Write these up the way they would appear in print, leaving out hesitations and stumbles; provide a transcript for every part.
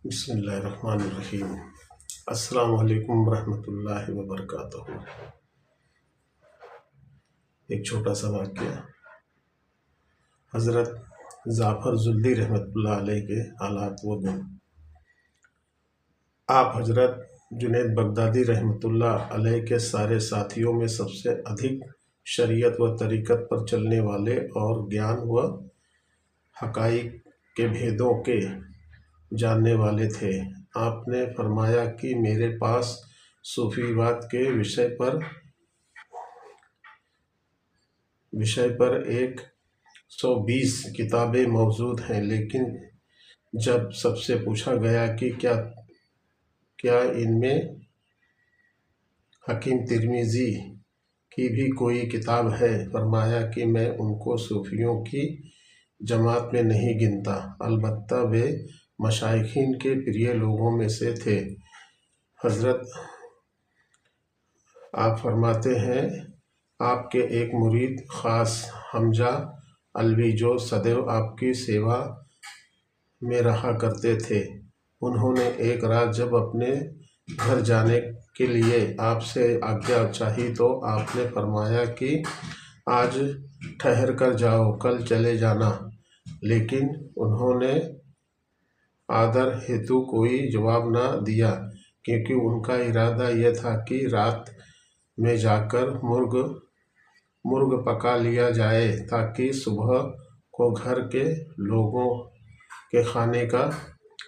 बिस्मिल्लाहिर्रहमानिर्रहीम। अस्सलामु अलैकुम रहमतुल्लाहि व बरकातहू। एक छोटा सा वाक़या हज़रत जाफ़र ज़ुल्दी रहमतुल्लाह अलैह के हालात व गुण। आप हज़रत जुनैद बगदादी रहमतुल्लाह अलैह के सारे साथियों में सबसे अधिक शरीयत व तरीक़त पर चलने वाले और ज्ञान व हक़ाइक़ के भेदों के जानने वाले थे। आपने फरमाया कि मेरे पास सूफ़ीवाद के विषय पर 120 किताबें मौजूद हैं, लेकिन जब सबसे पूछा गया कि क्या इनमें हकीम तिर्मिज़ी की भी कोई किताब है, फरमाया कि मैं उनको सूफ़ियों की जमात में नहीं गिनता, अलबत्ता वे मशाइखीन के प्रिय लोगों में से थे। हज़रत आप फरमाते हैं, आपके एक मुरीद ख़ास हमजा अलवी जो सदैव आपकी सेवा में रहा करते थे, उन्होंने एक रात जब अपने घर जाने के लिए आपसे आज्ञा चाही तो आपने फरमाया कि आज ठहर कर जाओ, कल चले जाना। लेकिन उन्होंने आदर हेतु कोई जवाब न दिया, क्योंकि उनका इरादा यह था कि रात में जाकर मुर्ग पका लिया जाए, ताकि सुबह को घर के लोगों के खाने का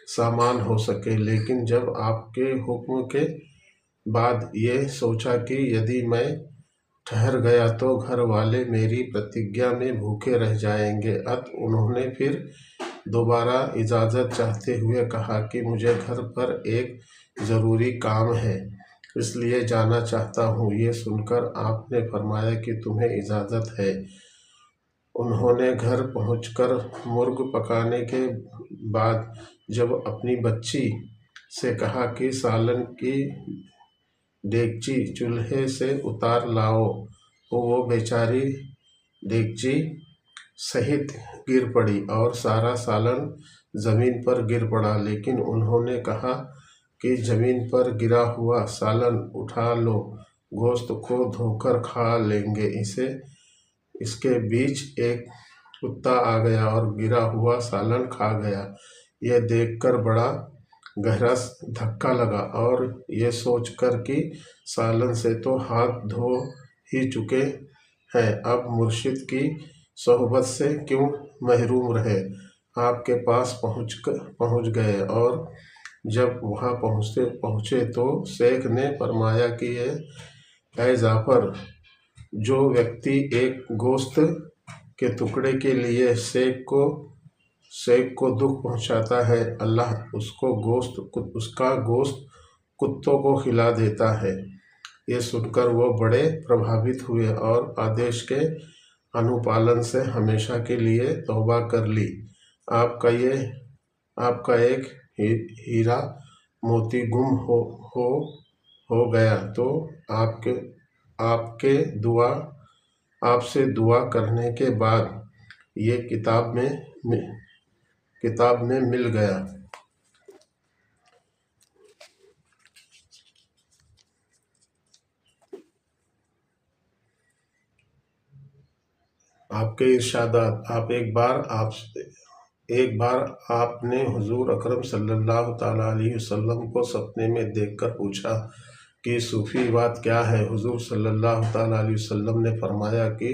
सामान हो सके। लेकिन जब आपके हुक्म के बाद ये सोचा कि यदि मैं ठहर गया तो घर वाले मेरी प्रतिज्ञा में भूखे रह जाएंगे, अतः उन्होंने फिर दोबारा इजाज़त चाहते हुए कहा कि मुझे घर पर एक ज़रूरी काम है, इसलिए जाना चाहता हूँ। ये सुनकर आपने फरमाया कि तुम्हें इजाज़त है। उन्होंने घर पहुंचकर मुर्ग पकाने के बाद जब अपनी बच्ची से कहा कि सालन की डेगची चूल्हे से उतार लाओ, तो वो बेचारी डेगची सहित गिर पड़ी और सारा सालन ज़मीन पर गिर पड़ा। लेकिन उन्होंने कहा कि ज़मीन पर गिरा हुआ सालन उठा लो, गोश्त को धोकर खा लेंगे। इसके बीच एक कुत्ता आ गया और गिरा हुआ सालन खा गया। यह देखकर बड़ा गहरा धक्का लगा और ये सोचकर कि सालन से तो हाथ धो ही चुके हैं, अब मुर्शिद की सोहबत से क्यों महरूम रहे, आपके पास पहुँच गए। और जब वहाँ पहुँचे तो शेख ने फरमाया कि ऐ जाफ़र, जो व्यक्ति एक गोश्त के टुकड़े के लिए शेख को दुख पहुँचाता है, अल्लाह उसका गोश्त कुत्तों को खिला देता है। ये सुनकर वो बड़े प्रभावित हुए और आदेश के अनुपालन से हमेशा के लिए तौबा कर ली। आपका एक हीरा मोती गुम हो गया तो आपसे दुआ करने के बाद ये किताब में मिल गया। आपके इरशादात। एक बार आपने हुजूर अकरम सल्लल्लाहु ताला अलैहि वसल्लम को सपने में देखकर पूछा कि सूफ़ीवाद क्या है। हुजूर सल्लल्लाहु ताला अलैहि वसल्लम ने फरमाया कि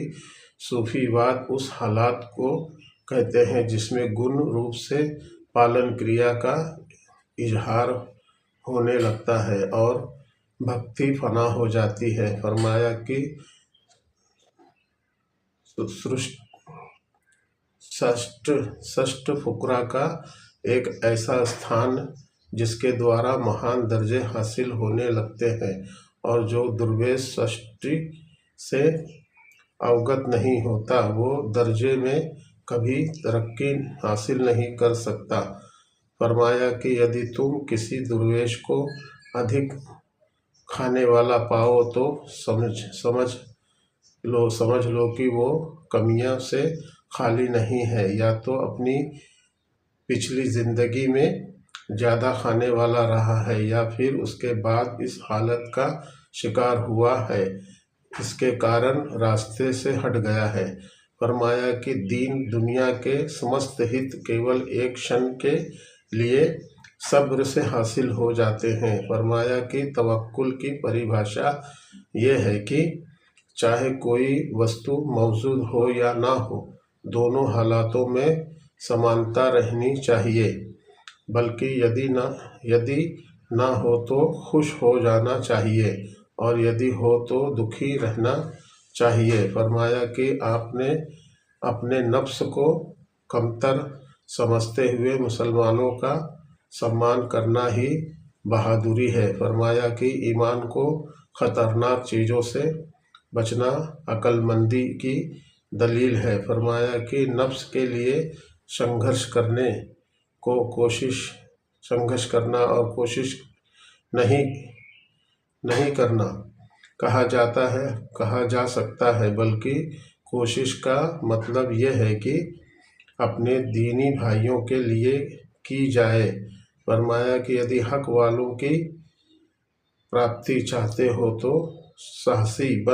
सूफ़ीवाद उस हालात को कहते हैं जिसमें गुण रूप से पालन क्रिया का इजहार होने लगता है और भक्ति फना हो जाती है। फरमाया कि षष्ठ फुकरा का एक ऐसा स्थान जिसके द्वारा महान दर्जे हासिल होने लगते हैं, और जो दुर्वेश षष्ठी से अवगत नहीं होता वो दर्जे में कभी तरक्की हासिल नहीं कर सकता। फरमाया कि यदि तुम किसी दुर्वेश को अधिक खाने वाला पाओ तो समझ लो कि वो कमियों से खाली नहीं है, या तो अपनी पिछली ज़िंदगी में ज़्यादा खाने वाला रहा है या फिर उसके बाद इस हालत का शिकार हुआ है, इसके कारण रास्ते से हट गया है। फरमाया कि दीन दुनिया के समस्त हित केवल एक क्षण के लिए सब्र से हासिल हो जाते हैं। फरमाया कि तवक्कुल की परिभाषा ये है कि चाहे कोई वस्तु मौजूद हो या ना हो, दोनों हालातों में समानता रहनी चाहिए, बल्कि यदि ना हो तो खुश हो जाना चाहिए और यदि हो तो दुखी रहना चाहिए। फरमाया कि आपने अपने नफ्स को कमतर समझते हुए मुसलमानों का सम्मान करना ही बहादुरी है। फरमाया कि ईमान को ख़तरनाक चीज़ों से बचना अक्लमंदी की दलील है। फरमाया कि नफ्स के लिए संघर्ष करना और कोशिश नहीं करना कहा जा सकता है, बल्कि कोशिश का मतलब यह है कि अपने दीनी भाइयों के लिए की जाए। फरमाया कि यदि हक वालों की प्राप्ति चाहते हो तो साहसी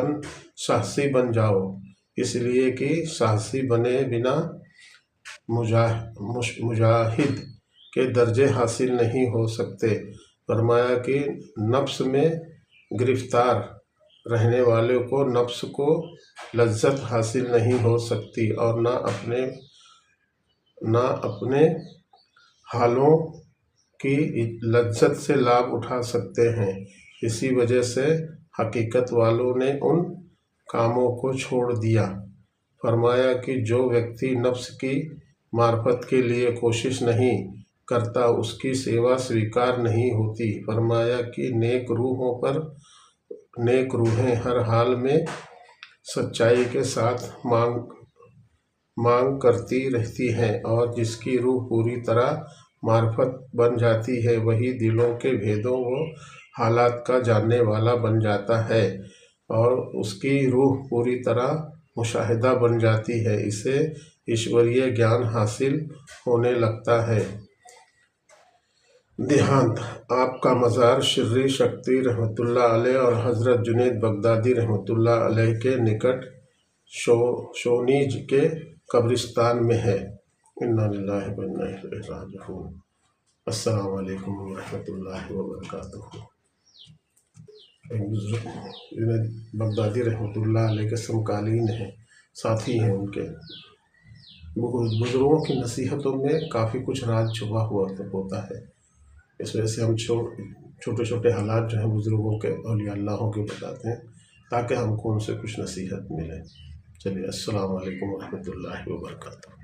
बन जाओ, इसलिए कि साहसी बने बिना मुजाहिद के दर्जे हासिल नहीं हो सकते। फरमाया कि नफ्स में गिरफ्तार रहने वाले को नफ्स को लज्जत हासिल नहीं हो सकती और ना अपने हालों की लज्जत से लाभ उठा सकते हैं। इसी वजह से हकीकत वालों ने उन कामों को छोड़ दिया। फरमाया कि जो व्यक्ति नफ्स की मार्फत के लिए कोशिश नहीं करता, उसकी सेवा स्वीकार नहीं होती। फरमाया कि नेक रूहें हर हाल में सच्चाई के साथ मांग करती रहती हैं और जिसकी रूह पूरी तरह मार्फत बन जाती है, वही दिलों के भेदों व हालात का जानने वाला बन जाता है और उसकी रूह पूरी तरह मुशाहिदा बन जाती है। इसे ईश्वरीय ज्ञान हासिल होने लगता है। देहांत: आपका मज़ार शिर्री शक्ति रहमतुल्लाह अलैह और हज़रत जुनैद बगदादी रहमतुल्लाह अलैह के निकट शोनीज के कब्रिस्तान में है। इन्ना लिल्लाहि व इन्ना इलैहि राजिऊन। अस्सलामु अलैकुम व रहमतुल्लाहि व बरकातुहू। जुनैद बगदादी रहमतुल्लाह अलैह के समकालीन हैं, साथी हैं उनके। बुजुर्गों की नसीहतों में काफ़ी कुछ राज छुपा हुआ होता है। इस वजह से हम छोटे छोटे हालात जो हैं बुजुर्गों के औलिया अल्लाहों के बताते हैं, ताकि हमको उनसे कुछ नसीहत मिले। चलिए, अस्सलामु अलैकुम व रहमतुल्लाहि व बरकातुहू।